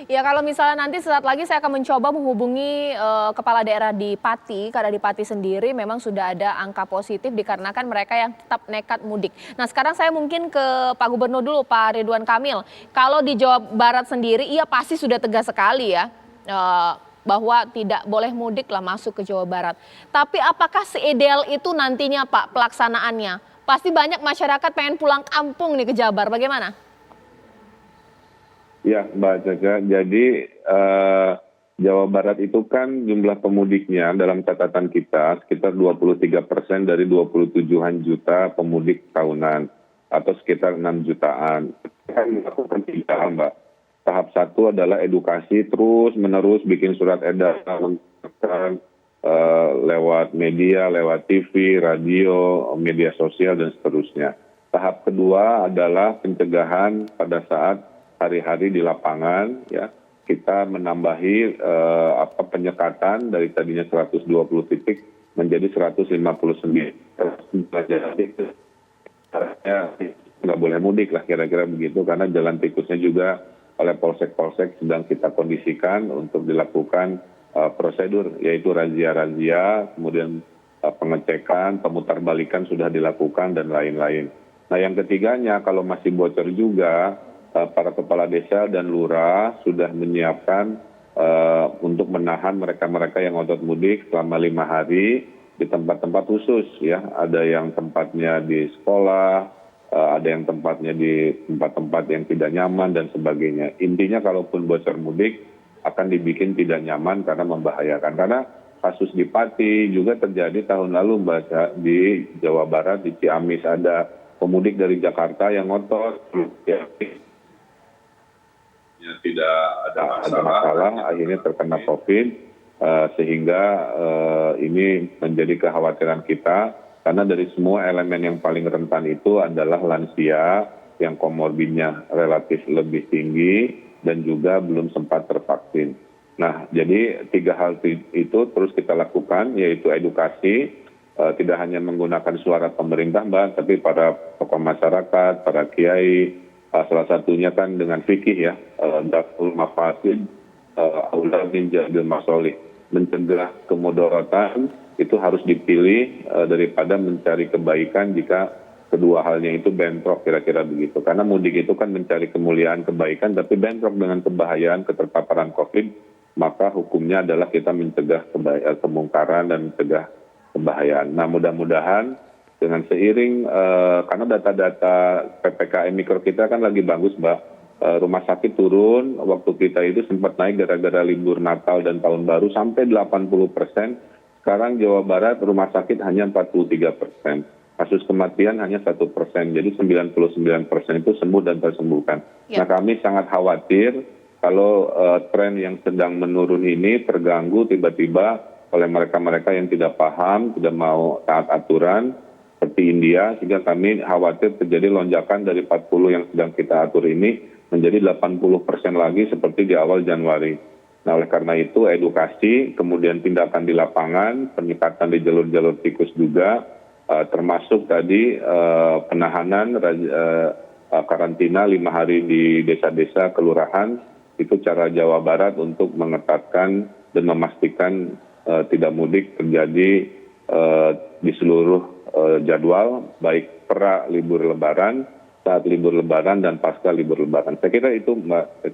Ya kalau misalnya nanti sesaat lagi saya akan mencoba menghubungi kepala daerah di Pati, karena di Pati sendiri memang sudah ada angka positif dikarenakan mereka yang tetap nekat mudik. Nah sekarang saya mungkin ke Pak Gubernur dulu, Pak Ridwan Kamil. Kalau di Jawa Barat sendiri, iya pasti sudah tegas sekali ya. Bahwa tidak boleh mudik lah masuk ke Jawa Barat. Tapi apakah seideal itu nantinya Pak pelaksanaannya? Pasti banyak masyarakat pengen pulang kampung nih ke Jabar, bagaimana? Ya, Mbak Caca. Jadi Jawa Barat itu kan jumlah pemudiknya dalam catatan kita sekitar 23% dari 27-an juta pemudik tahunan atau sekitar 6 jutaan. Kita melakukan 3 hal, Mbak. Tahap 1 adalah edukasi terus menerus bikin surat edaran lewat media, lewat TV, radio, media sosial dan seterusnya. Tahap kedua adalah pencegahan pada saat hari-hari di lapangan, ya kita menambahi penyekatan dari tadinya 120 titik menjadi 159. Jadi nggak boleh mudik lah kira-kira begitu, karena jalan tikusnya juga oleh polsek-polsek sedang kita kondisikan untuk dilakukan prosedur, yaitu razia-razia, kemudian pengecekan, pemutarbalikan sudah dilakukan dan lain-lain. Nah yang ketiganya kalau masih bocor juga, para kepala desa dan lurah sudah menyiapkan untuk menahan mereka-mereka yang ngotot mudik selama 5 hari di tempat-tempat khusus, ya. Ada yang tempatnya di sekolah, ada yang tempatnya di tempat-tempat yang tidak nyaman dan sebagainya. Intinya kalaupun bocor mudik akan dibikin tidak nyaman karena membahayakan. Karena kasus di Pati juga terjadi tahun lalu, Mbak, di Jawa Barat, di Ciamis ada pemudik dari Jakarta yang ngotot, ya, tidak ada masalah, akhirnya terkena COVID, sehingga ini menjadi kekhawatiran kita, karena dari semua elemen yang paling rentan itu adalah lansia yang komorbidnya relatif lebih tinggi dan juga belum sempat tervaksin. Nah, jadi 3 hal itu terus kita lakukan, yaitu edukasi, tidak hanya menggunakan suara pemerintah, Mbak, tapi para tokoh masyarakat, para kiai, salah satunya kan dengan fikih, ya, daful mafasid aula min jalbil masolih, mencegah kemudorotan itu harus dipilih daripada mencari kebaikan jika kedua halnya itu bentrok, kira-kira begitu. Karena mudik itu kan mencari kemuliaan, kebaikan, tapi bentrok dengan kebahayaan keterpaparan COVID, maka hukumnya adalah kita mencegah kemungkaran dan mencegah kebahayaan. Nah mudah-mudahan dengan seiring, karena data-data PPKM mikro kita kan lagi bagus, Mbak. Rumah sakit turun, waktu kita itu sempat naik gara-gara libur Natal dan Tahun Baru sampai 80%. Sekarang Jawa Barat rumah sakit hanya 43%. Kasus kematian hanya 1%. Jadi 99% itu sembuh dan tersembuhkan. Ya. Nah kami sangat khawatir kalau tren yang sedang menurun ini terganggu tiba-tiba oleh mereka-mereka yang tidak paham, tidak mau taat aturan, seperti India, sehingga kami khawatir terjadi lonjakan dari 40 yang sedang kita atur ini menjadi 80% lagi seperti di awal Januari. Nah oleh karena itu edukasi, kemudian tindakan di lapangan, penyekatan di jalur-jalur tikus juga, termasuk tadi penahanan karantina 5 hari di desa-desa kelurahan, itu cara Jawa Barat untuk mengetatkan dan memastikan tidak mudik terjadi di seluruh jadwal, baik pra libur lebaran, saat libur lebaran, dan pasca libur lebaran. Saya kira itu, Mbak,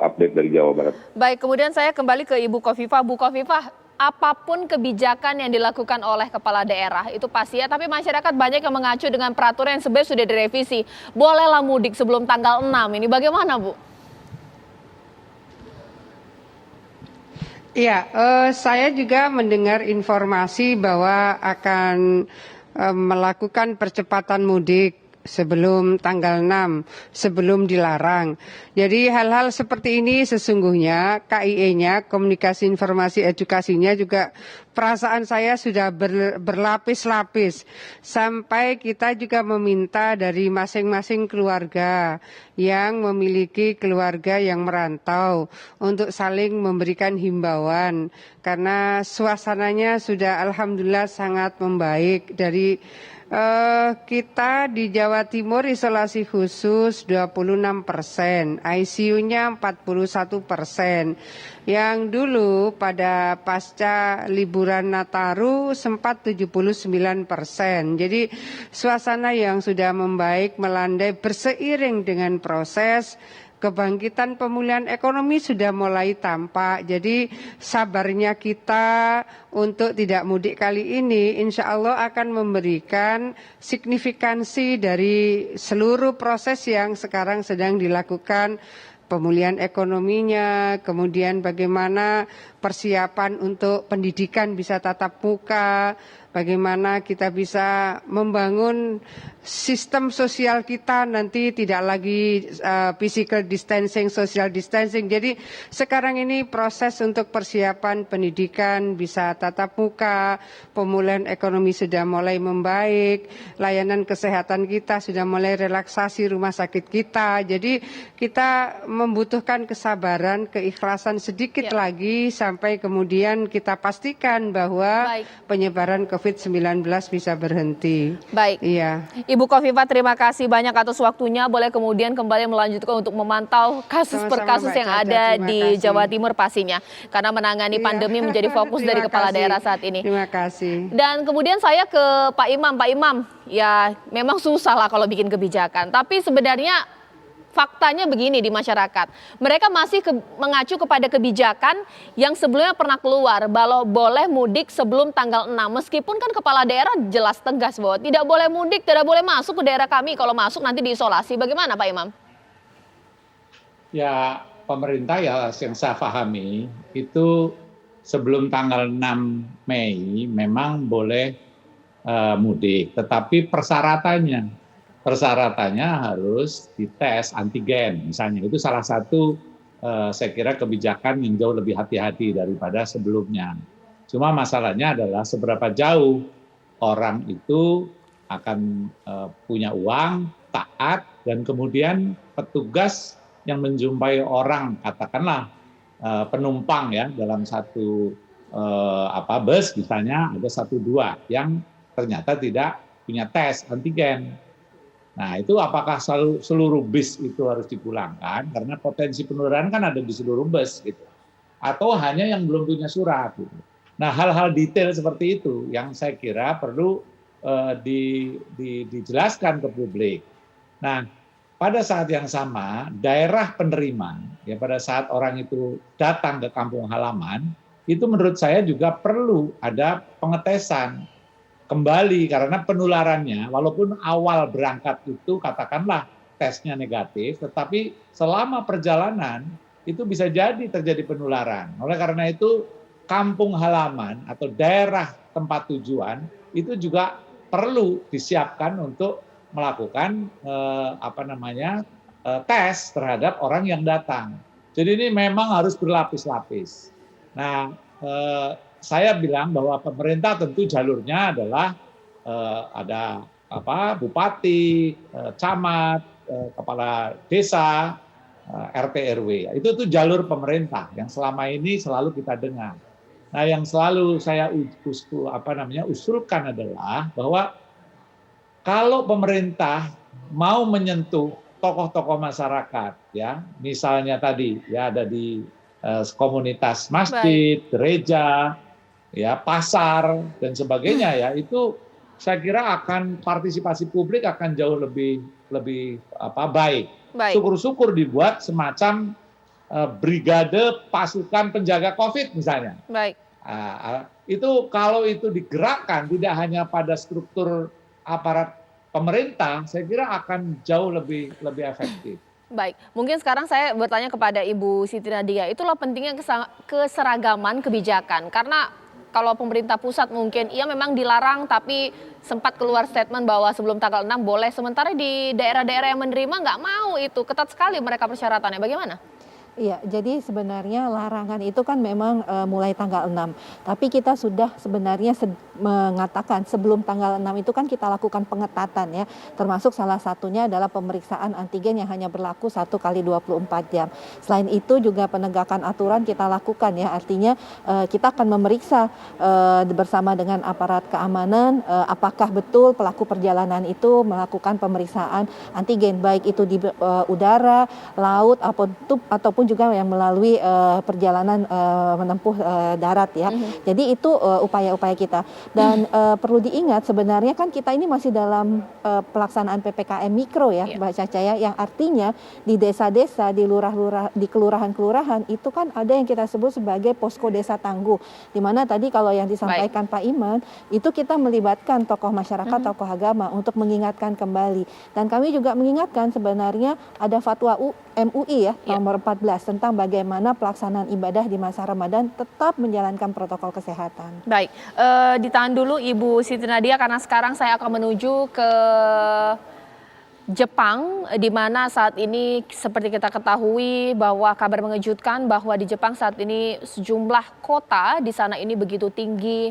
update dari Jawa Barat. Baik, kemudian saya kembali ke Ibu Khofifah. Bu Khofifah, apapun kebijakan yang dilakukan oleh kepala daerah itu pasti ya, tapi masyarakat banyak yang mengacu dengan peraturan yang sebenarnya sudah direvisi. Bolehlah mudik sebelum tanggal 6, ini bagaimana, Bu? Iya, saya juga mendengar informasi bahwa akan melakukan percepatan mudik sebelum tanggal 6, sebelum dilarang. Jadi hal-hal seperti ini sesungguhnya KIE-nya, komunikasi informasi edukasinya juga perasaan saya sudah berlapis-lapis. Sampai kita juga meminta dari masing-masing keluarga yang memiliki keluarga yang merantau untuk saling memberikan himbauan. Karena suasananya sudah alhamdulillah sangat membaik dari Kita di Jawa Timur isolasi khusus 26%, ICU-nya 41%. Yang dulu pada pasca liburan Nataru sempat 79%. Jadi suasana yang sudah membaik melandai berseiring dengan proses kebangkitan pemulihan ekonomi sudah mulai tampak. Jadi sabarnya kita untuk tidak mudik kali ini insya Allah akan memberikan signifikansi dari seluruh proses yang sekarang sedang dilakukan. Pemulihan ekonominya, kemudian bagaimana persiapan untuk pendidikan bisa tatap muka, bagaimana kita bisa membangun sistem sosial kita nanti tidak lagi physical distancing, social distancing. Jadi sekarang ini proses untuk persiapan pendidikan bisa tatap muka, pemulihan ekonomi sudah mulai membaik, layanan kesehatan kita sudah mulai relaksasi rumah sakit kita. Jadi kita membutuhkan kesabaran, keikhlasan sedikit lagi sampai kemudian kita pastikan bahwa penyebaran COVID-19 bisa berhenti. Baik. Iya. Ibu Khofifah, terima kasih banyak atas waktunya. Boleh kemudian kembali melanjutkan untuk memantau kasus per kasus yang ada di Jawa Timur pastinya. Karena menangani pandemi menjadi fokus dari kepala daerah saat ini. Terima kasih. Dan kemudian saya ke Pak Imam. Pak Imam, ya memang susah lah kalau bikin kebijakan. Tapi sebenarnya faktanya begini di masyarakat, mereka masih mengacu kepada kebijakan yang sebelumnya pernah keluar, bahwa boleh mudik sebelum tanggal 6. Meskipun kan kepala daerah jelas tegas bahwa tidak boleh mudik, tidak boleh masuk ke daerah kami. Kalau masuk nanti diisolasi. Bagaimana Pak Imam? Ya, pemerintah ya yang saya pahami itu sebelum tanggal 6 Mei memang boleh mudik. Tetapi persyaratannya harus dites antigen misalnya. Itu salah satu saya kira kebijakan yang jauh lebih hati-hati daripada sebelumnya. Cuma masalahnya adalah seberapa jauh orang itu akan punya uang, taat, dan kemudian petugas yang menjumpai orang, katakanlah penumpang ya dalam satu bus misalnya ada 1-2 yang ternyata tidak punya tes antigen. Nah, itu apakah seluruh bis itu harus dipulangkan? Karena potensi penularan kan ada di seluruh bus, gitu. Atau hanya yang belum punya surat, gitu. Nah, hal-hal detail seperti itu yang saya kira perlu dijelaskan ke publik. Nah, pada saat yang sama, daerah penerima, ya pada saat orang itu datang ke kampung halaman, itu menurut saya juga perlu ada pengetesan kembali karena penularannya walaupun awal berangkat itu katakanlah tesnya negatif, tetapi selama perjalanan itu bisa jadi terjadi penularan. Oleh karena itu kampung halaman atau daerah tempat tujuan itu juga perlu disiapkan untuk melakukan tes terhadap orang yang datang. Jadi ini memang harus berlapis-lapis. Nah, saya bilang bahwa pemerintah tentu jalurnya adalah ada bupati, camat, kepala desa, RT RW. Itu jalur pemerintah yang selama ini selalu kita dengar. Nah, yang selalu saya usulkan adalah bahwa kalau pemerintah mau menyentuh tokoh-tokoh masyarakat, ya, misalnya tadi ya ada di komunitas masjid, gereja, ya pasar dan sebagainya ya itu saya kira akan partisipasi publik akan jauh lebih baik. Syukur-syukur dibuat semacam brigade pasukan penjaga COVID misalnya. Baik. Itu kalau itu digerakkan tidak hanya pada struktur aparat pemerintah, saya kira akan jauh lebih efektif. Baik, mungkin sekarang saya bertanya kepada Ibu Siti Nadia, itulah pentingnya keseragaman kebijakan. Karena kalau pemerintah pusat mungkin iya memang dilarang, tapi sempat keluar statement bahwa sebelum tanggal 6 boleh. Sementara di daerah-daerah yang menerima nggak mau itu, ketat sekali mereka persyaratannya. Bagaimana? Iya, jadi sebenarnya larangan itu kan memang mulai tanggal 6. Tapi kita sudah sebenarnya mengatakan sebelum tanggal 6 itu kan kita lakukan pengetatan ya. Termasuk salah satunya adalah pemeriksaan antigen yang hanya berlaku 1 kali 24 jam. Selain itu juga penegakan aturan kita lakukan ya. Artinya kita akan memeriksa bersama dengan aparat keamanan apakah betul pelaku perjalanan itu melakukan pemeriksaan antigen baik itu di udara, laut ataupun juga yang melalui perjalanan menempuh darat ya. Jadi itu upaya-upaya kita. Dan perlu diingat sebenarnya kan kita ini masih dalam pelaksanaan PPKM mikro ya, Mbak Caca ya, yang artinya di desa-desa, di di kelurahan-kelurahan itu kan ada yang kita sebut sebagai posko desa tangguh. Di mana tadi kalau yang disampaikan Pak Iman itu kita melibatkan tokoh masyarakat, tokoh agama untuk mengingatkan kembali. Dan kami juga mengingatkan sebenarnya ada fatwa MUI ya nomor 14 tentang bagaimana pelaksanaan ibadah di masa Ramadan tetap menjalankan protokol kesehatan. Baik, ditahan dulu Ibu Siti Nadia karena sekarang saya akan menuju ke Jepang, di mana saat ini seperti kita ketahui bahwa kabar mengejutkan bahwa di Jepang saat ini sejumlah kota di sana ini begitu tinggi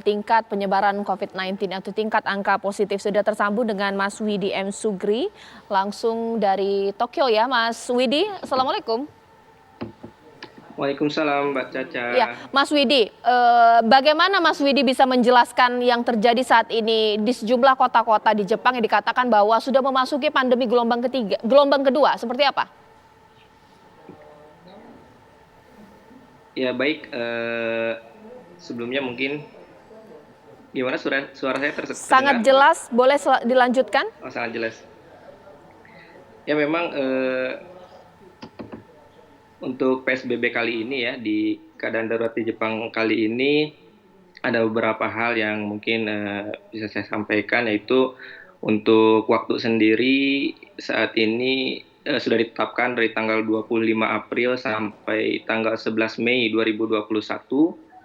tingkat penyebaran COVID-19 atau tingkat angka positif. Sudah tersambung dengan Mas Widi M. Sugri langsung dari Tokyo ya Mas Widi, Assalamualaikum. Waalaikumsalam Mbak Caca. Ya, Mas Widi, bagaimana Mas Widi bisa menjelaskan yang terjadi saat ini di sejumlah kota-kota di Jepang yang dikatakan bahwa sudah memasuki pandemi gelombang kedua, seperti apa? Ya baik, sebelumnya mungkin gimana suara saya terdengar? Sangat jelas, boleh dilanjutkan? Oh, sangat jelas. Ya memang untuk PSBB kali ini ya, di keadaan darurat di Jepang kali ini ada beberapa hal yang mungkin bisa saya sampaikan, yaitu untuk waktu sendiri saat ini sudah ditetapkan dari tanggal 25 April sampai tanggal 11 Mei 2021,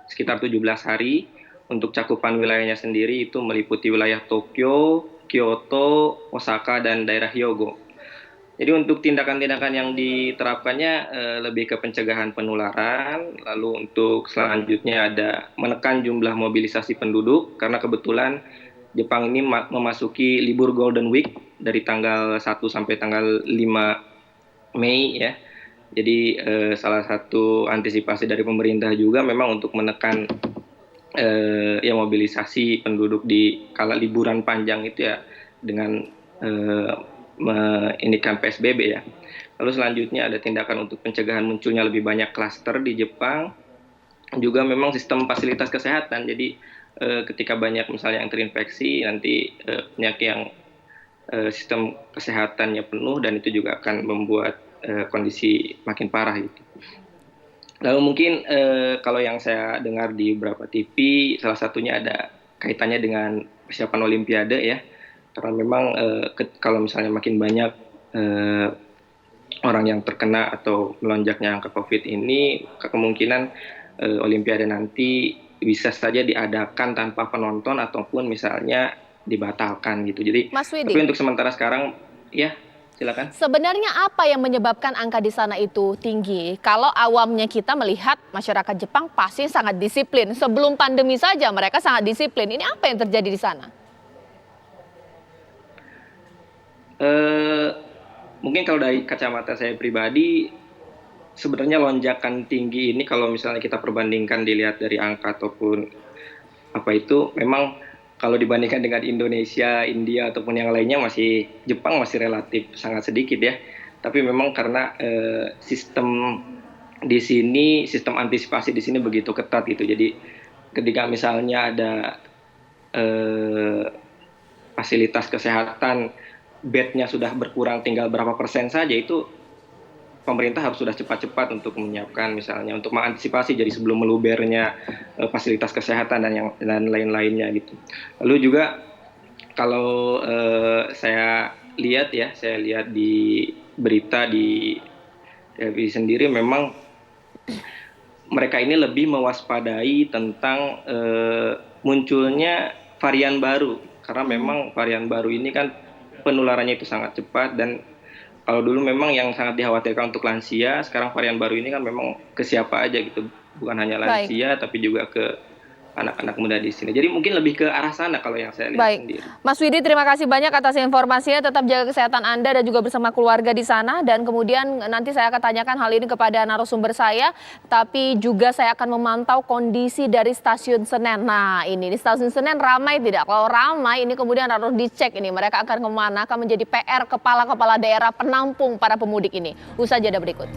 sekitar 17 hari. Untuk cakupan wilayahnya sendiri itu meliputi wilayah Tokyo, Kyoto, Osaka, dan daerah Hyogo. Jadi untuk tindakan-tindakan yang diterapkannya lebih ke pencegahan penularan, lalu untuk selanjutnya ada menekan jumlah mobilisasi penduduk, karena kebetulan Jepang ini memasuki libur Golden Week dari tanggal 1 sampai tanggal 5 Mei ya. Jadi salah satu antisipasi dari pemerintah juga memang untuk menekan ya mobilisasi penduduk di kala liburan panjang itu ya, dengan menginikan PSBB ya. Lalu selanjutnya ada tindakan untuk pencegahan munculnya lebih banyak klaster di Jepang. Juga memang sistem fasilitas kesehatan. Jadi ketika banyak misalnya yang terinfeksi, nanti penyakit yang sistem kesehatannya penuh, dan itu juga akan membuat kondisi makin parah gitu. Lalu mungkin kalau yang saya dengar di beberapa TV, salah satunya ada kaitannya dengan persiapan Olimpiade ya. Karena memang kalau misalnya makin banyak orang yang terkena atau melonjaknya angka COVID ini, kemungkinan Olimpiade nanti bisa saja diadakan tanpa penonton ataupun misalnya dibatalkan gitu. Jadi, Mas Widi, tapi untuk sementara sekarang, ya silakan. sebenarnya apa yang menyebabkan angka di sana itu tinggi? Kalau awamnya kita melihat masyarakat Jepang pasti sangat disiplin. Sebelum pandemi saja mereka sangat disiplin. Ini apa yang terjadi di sana? Mungkin kalau dari kacamata saya pribadi, sebenarnya lonjakan tinggi ini kalau misalnya kita perbandingkan dilihat dari angka ataupun apa itu, memang kalau dibandingkan dengan Indonesia, India ataupun yang lainnya, Jepang masih relatif sangat sedikit ya. Tapi memang karena sistem di sini, sistem antisipasi di sini begitu ketat gitu. Jadi ketika misalnya ada fasilitas kesehatan, bednya sudah berkurang tinggal berapa persen saja, itu pemerintah harus sudah cepat-cepat untuk menyiapkan misalnya untuk mengantisipasi jadi sebelum melubernya fasilitas kesehatan dan lain-lainnya gitu. Lalu juga kalau saya lihat di berita di TV sendiri, memang mereka ini lebih mewaspadai tentang munculnya varian baru, karena memang varian baru ini kan penularannya itu sangat cepat dan Kalau dulu memang yang sangat dikhawatirkan untuk lansia, sekarang varian baru ini kan memang ke siapa aja gitu, bukan hanya Baik. lansia tapi juga ke anak-anak muda di sini. Jadi mungkin lebih ke arah sana kalau yang saya lihat Baik, sendiri. Mas Widi, terima kasih banyak atas informasinya. Tetap jaga kesehatan Anda dan juga bersama keluarga di sana. Dan kemudian nanti saya akan tanyakan hal ini kepada narasumber saya. Tapi juga saya akan memantau kondisi dari Stasiun Senen. Nah, ini di Stasiun Senen ramai tidak? Kalau ramai, ini kemudian harus dicek ini. Mereka akan kemana? Akan menjadi PR kepala-kepala daerah penampung para pemudik ini. Usaha jeda berikut.